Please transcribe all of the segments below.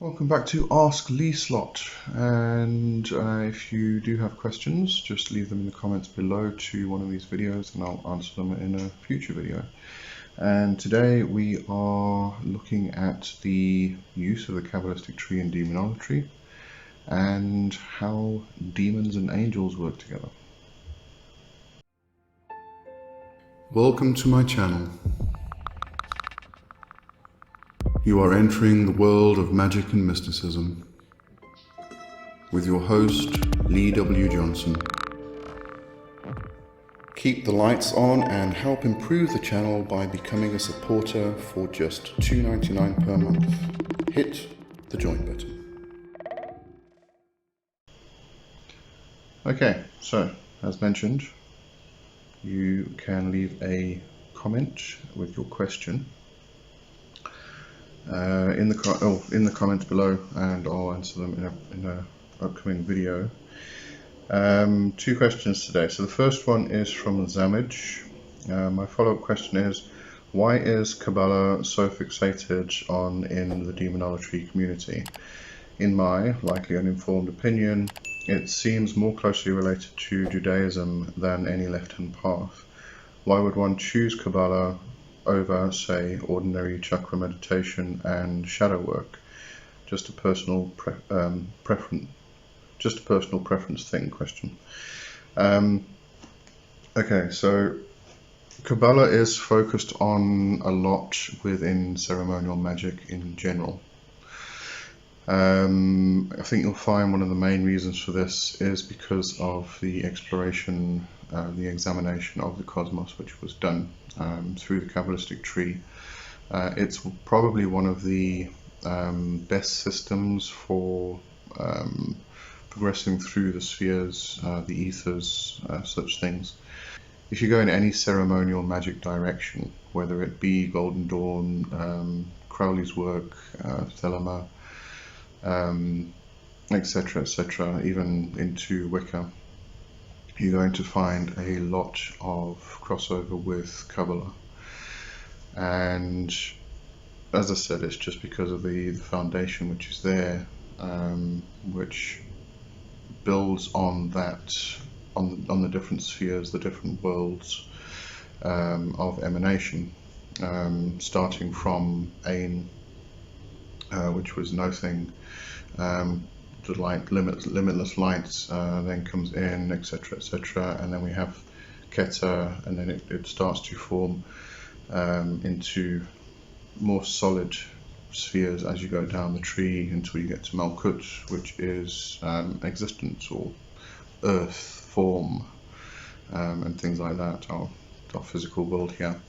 Welcome back to Ask Leeslot, and if you do have questions, just leave them in the comments below to one of these videos and I'll answer them in a future video. And today we are looking at the use of the Kabbalistic tree in demonolatry and how demons and angels work together. Welcome to my channel. You are entering the world of magic and mysticism with your host, Lee W. Johnson. Keep the lights on and help improve the channel by becoming a supporter for just $2.99 per month. Hit the join button. Okay, so as mentioned, you can leave a comment with your question in the comments below, and I'll answer them in a upcoming video. Two questions today. So the first one is from Zamidge. My follow-up question is, why is Kabbalah so fixated on in the demonolatry community? In my likely uninformed opinion, it seems more closely related to Judaism than any left-hand path. Why would one choose Kabbalah over, say, ordinary chakra meditation and shadow work? Just a personal preference. Just a personal preference thing. Question. Okay, so Kabbalah is focused on a lot within ceremonial magic in general. I think you'll find one of the main reasons for this is because of the exploration, the examination of the cosmos which was done through the Kabbalistic tree. It's probably one of the best systems for progressing through the spheres, the ethers, such things. If you go in any ceremonial magic direction, whether it be Golden Dawn, Crowley's work, Thelema, etc., even into Wicca, you're going to find a lot of crossover with Kabbalah. And as I said, it's just because of the foundation which is there, which builds on that, on the different spheres, the different worlds of emanation, starting from Ain, which was nothing, the light, limitless lights, then comes in, etc., and then we have Keter, and then it starts to form into more solid spheres as you go down the tree until you get to Malkut, which is existence, or earth, form, and things like that, our physical world here.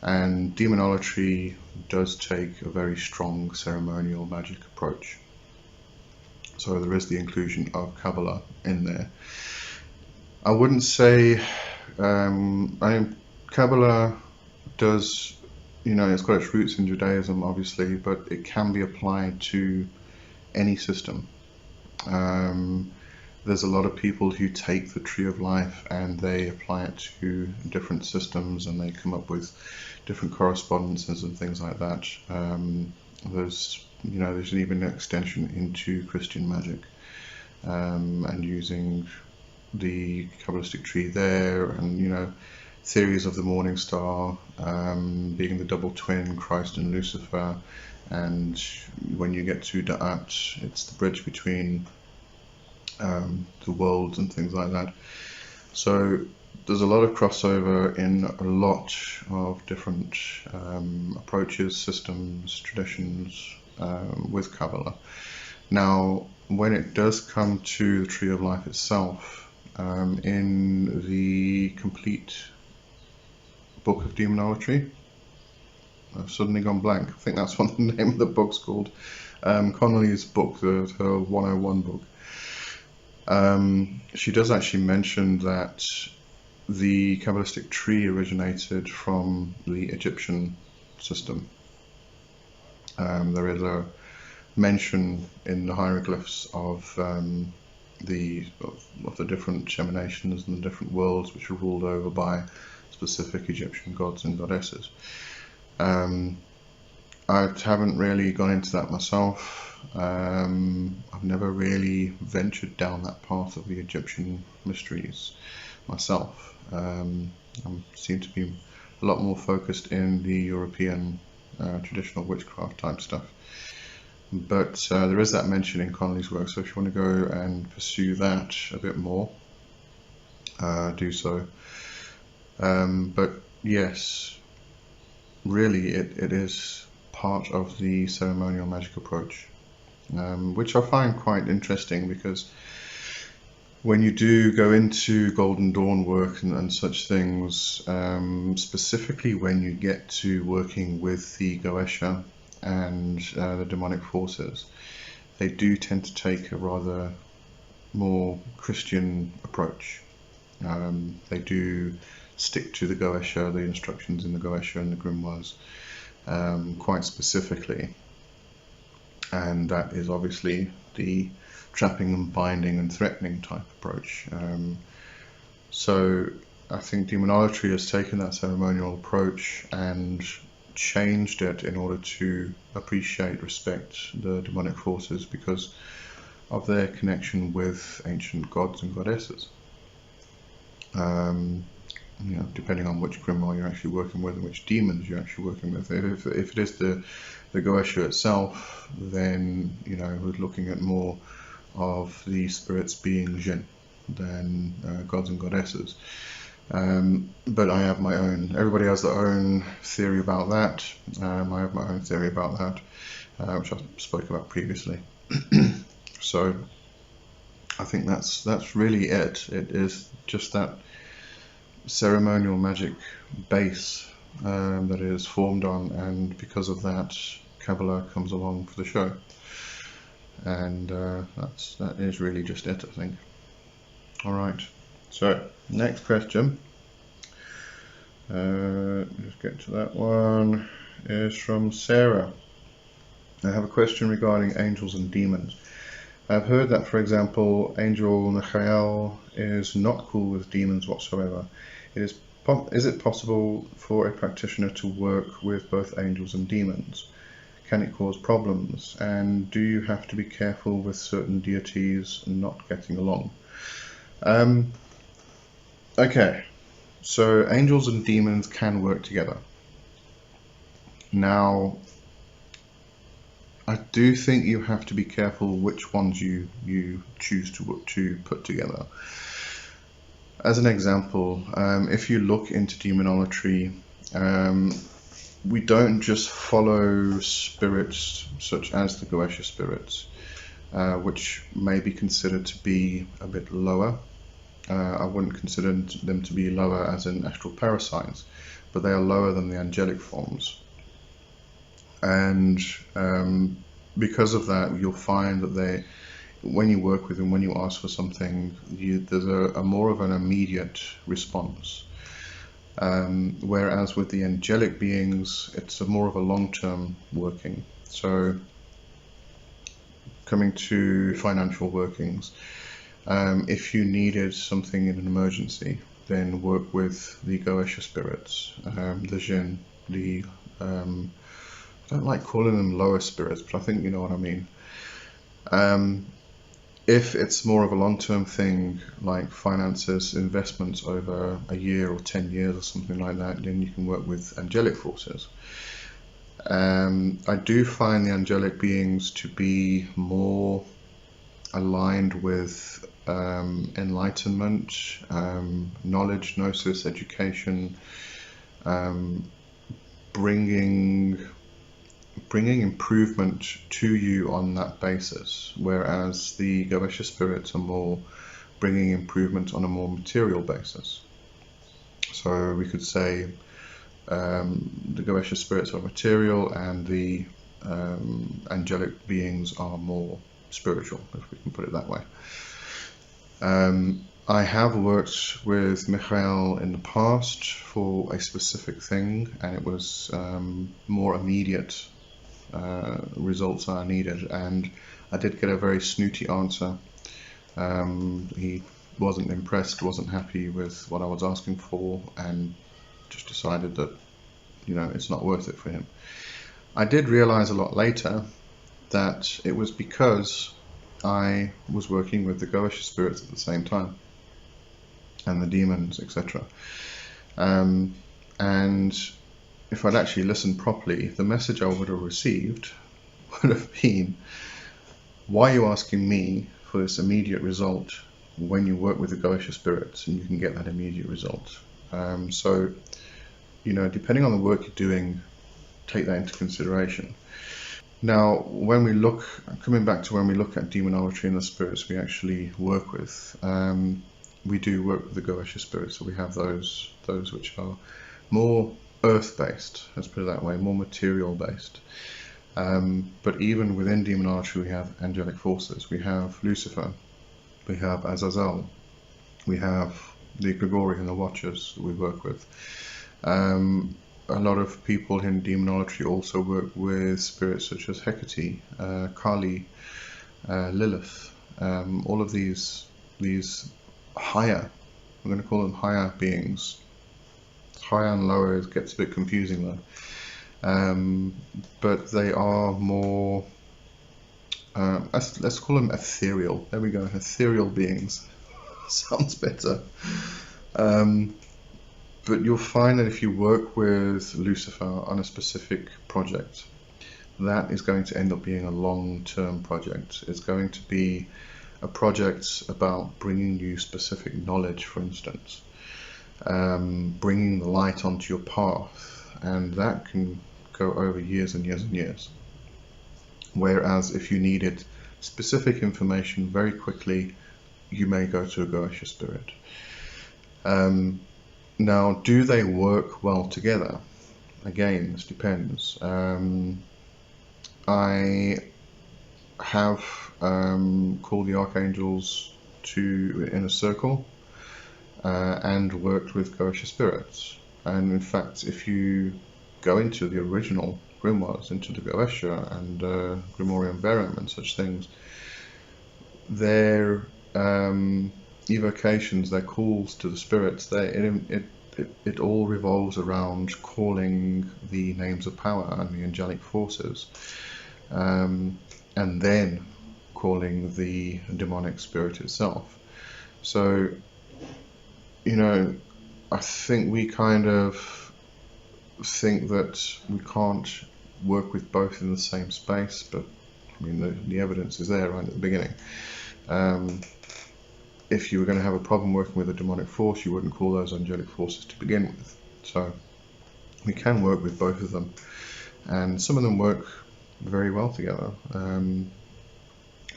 And demonolatry does take a very strong ceremonial magic approach. So there is the inclusion of Kabbalah in there. I wouldn't say, Kabbalah does, it's got its roots in Judaism, obviously, but it can be applied to any system. There's a lot of people who take the Tree of Life and they apply it to different systems, and they come up with different correspondences and things like that. There's even an extension into Christian magic, and using the Kabbalistic tree there, and theories of the morning star, being the double twin, Christ and Lucifer, and when you get to Da'at, it's the bridge between the worlds and things like that. So there's a lot of crossover in a lot of different approaches, systems, traditions with Kabbalah. Now, when it does come to the Tree of Life itself, in the complete book of Daemonolatry, I've suddenly gone blank. I think that's what the name of the book's called. Connolly's book, her 101 book. She does actually mention that the Kabbalistic tree originated from the Egyptian system. There is a mention in the hieroglyphs of the different emanations and the different worlds which are ruled over by specific Egyptian gods and goddesses. I haven't really gone into that myself. I've never really ventured down that path of the Egyptian mysteries myself. I seem to be a lot more focused in the European traditional witchcraft type stuff. But there is that mention in Connolly's work, so if you want to go and pursue that a bit more, do so. But yes, really it is part of the ceremonial magic approach, which I find quite interesting, because when you do go into Golden Dawn work and such things, specifically when you get to working with the Goetia and the demonic forces, they do tend to take a rather more Christian approach. They do stick to the Goetia, the instructions in the Goetia and the grimoires, quite specifically, and that is obviously the trapping and binding and threatening type approach. So I think demonolatry has taken that ceremonial approach and changed it in order to appreciate, respect the demonic forces because of their connection with ancient gods and goddesses. Depending on which grimoire you're actually working with and which demons you're actually working with. If it is the Goetia itself, then we're looking at more of the spirits being jinn than gods and goddesses. But I have my own. Everybody has their own theory about that. I have my own theory about that, which I spoke about previously. So I think that's really it. It is just that ceremonial magic base that it is formed on, and because of that, Kabbalah comes along for the show. And that is really just it, I think. Alright, so next question, just get to that one, is from Sarah. I have a question regarding angels and demons. I've heard that, for example, Angel Michael is not cool with demons whatsoever. Is it possible for a practitioner to work with both angels and demons? Can it cause problems? And do you have to be careful with certain deities not getting along? Okay, so angels and demons can work together. Now, I do think you have to be careful which ones you choose to put together. As an example, if you look into demonolatry, we don't just follow spirits such as the Goetia spirits, which may be considered to be a bit lower. I wouldn't consider them to be lower as in astral parasites, but they are lower than the angelic forms. And because of that, you'll find that when you work with them, when you ask for something, there's a more of an immediate response. Whereas with the angelic beings, it's more of a long-term working. So coming to financial workings, if you needed something in an emergency, then work with the Goetia spirits, the jinn, I don't like calling them lower spirits, but I think you know what I mean. If it's more of a long-term thing, like finances, investments over a year or 10 years or something like that, then you can work with angelic forces. I do find the angelic beings to be more aligned with enlightenment, knowledge, gnosis, education, bringing improvement to you on that basis, whereas the Goetia spirits are more bringing improvement on a more material basis. So we could say the Goetia spirits are material and the angelic beings are more spiritual, if we can put it that way. I have worked with Michael in the past for a specific thing, and it was more immediate results I needed, and I did get a very snooty answer. He wasn't impressed, wasn't happy with what I was asking for, and just decided that it's not worth it for him. I did realize a lot later that it was because I was working with the Goetia spirits at the same time, and the demons, etc. And if I'd actually listened properly, the message I would have received would have been, why are you asking me for this immediate result when you work with the Goetia spirits and you can get that immediate result? So, depending on the work you're doing, take that into consideration. Now, when we look, coming back to when we look at demonolatry and the spirits we actually work with, we do work with the Goetia spirits, so we have those which are more earth-based, let's put it that way, more material-based. But even within demonolatry, we have angelic forces. We have Lucifer, we have Azazel, we have the Gregorian and the Watchers that we work with. A lot of people in demonolatry also work with spirits such as Hecate, Kali, Lilith. All of these higher, I'm going to call them higher beings. Higher and lower gets a bit confusing though. But they are more, let's call them ethereal. There we go, ethereal beings. Sounds better. But you'll find that if you work with Lucifer on a specific project, that is going to end up being a long-term project. It's going to be a project about bringing you specific knowledge, for instance, bringing the light onto your path, and that can go over years and years and years. Whereas if you needed specific information very quickly, you may go to a Goetia spirit. Now, do they work well together? Again, this depends. I have called the archangels in a circle and worked with Goetia spirits. And in fact, if you go into the original grimoires, into the Goetia and Grimorium Verum and such things, their evocations, their calls to the spirits, it all revolves around calling the names of power and the angelic forces, and then calling the demonic spirit itself. So, I think we kind of think that we can't work with both in the same space, but I mean the evidence is there right at the beginning. If you were going to have a problem working with a demonic force, you wouldn't call those angelic forces to begin with. So we can work with both of them, and some of them work very well together.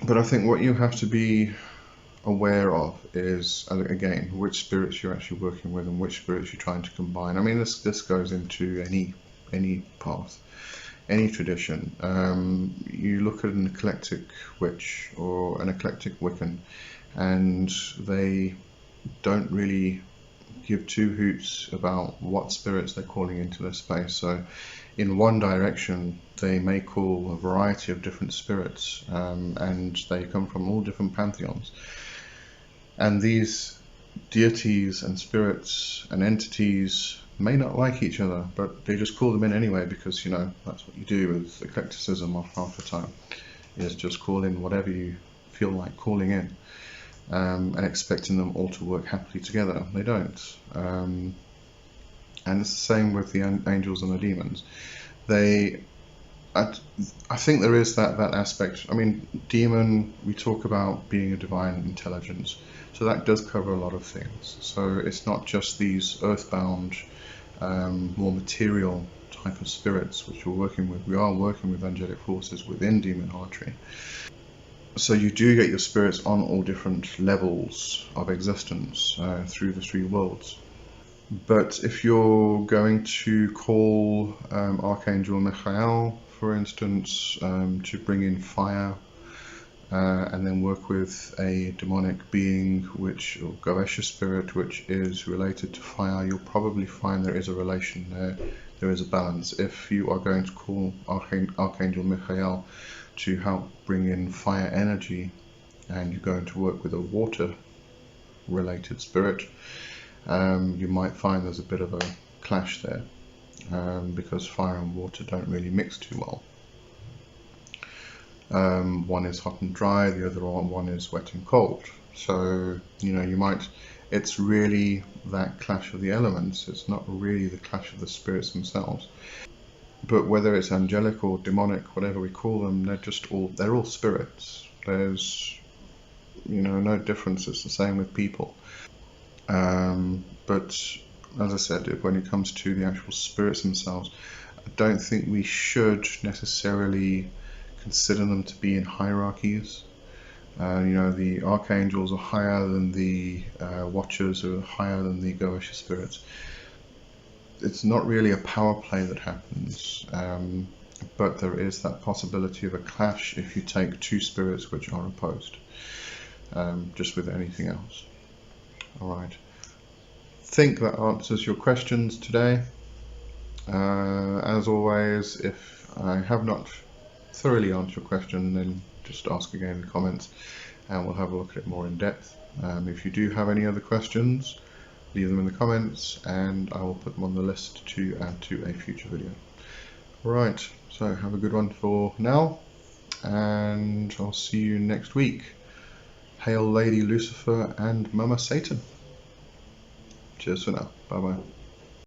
But I think what you have to be aware of is, again, which spirits you're actually working with and which spirits you're trying to combine. I mean, this goes into any path, any tradition. You look at an eclectic witch or an eclectic Wiccan, and they don't really give two hoots about what spirits they're calling into their space. So in one direction, they may call a variety of different spirits, and they come from all different pantheons. And these deities and spirits and entities may not like each other, but they just call them in anyway, because that's what you do with eclecticism half the time, is just call in whatever you feel like calling in, and expecting them all to work happily together. They don't. And it's the same with the angels and the demons. I think there is that aspect. I mean, demon, we talk about being a divine intelligence, so that does cover a lot of things. So it's not just these earthbound, more material type of spirits which we're working with. We are working with angelic forces within demonolatry. So you do get your spirits on all different levels of existence through the three worlds. But if you're going to call Archangel Michael, for instance, to bring in fire, and then work with a demonic being, or Goetia spirit, which is related to fire, you'll probably find there is a relation there. There is a balance. If you are going to call Archangel Michael to help bring in fire energy, and you're going to work with a water related spirit, you might find there's a bit of a clash there. because fire and water don't really mix too well. One is hot and dry, the other one is wet and cold. So, it's really that clash of the elements. It's not really the clash of the spirits themselves. But whether it's angelic or demonic, whatever we call them, they're all spirits. There's, no difference. It's the same with people. But as I said, when it comes to the actual spirits themselves, I don't think we should necessarily consider them to be in hierarchies. The archangels are higher than the watchers, are higher than the Goetia spirits. It's not really a power play that happens, but there is that possibility of a clash if you take two spirits which are opposed, just with anything else. Alright, think that answers your questions today. As always, if I have not thoroughly answered your question, then just ask again in the comments and we'll have a look at it more in depth. If you do have any other questions, leave them in the comments and I will put them on the list to add to a future video. Right, so have a good one for now and I'll see you next week. Hail Lady Lucifer and Mama Satan. Cheers for now. Bye bye.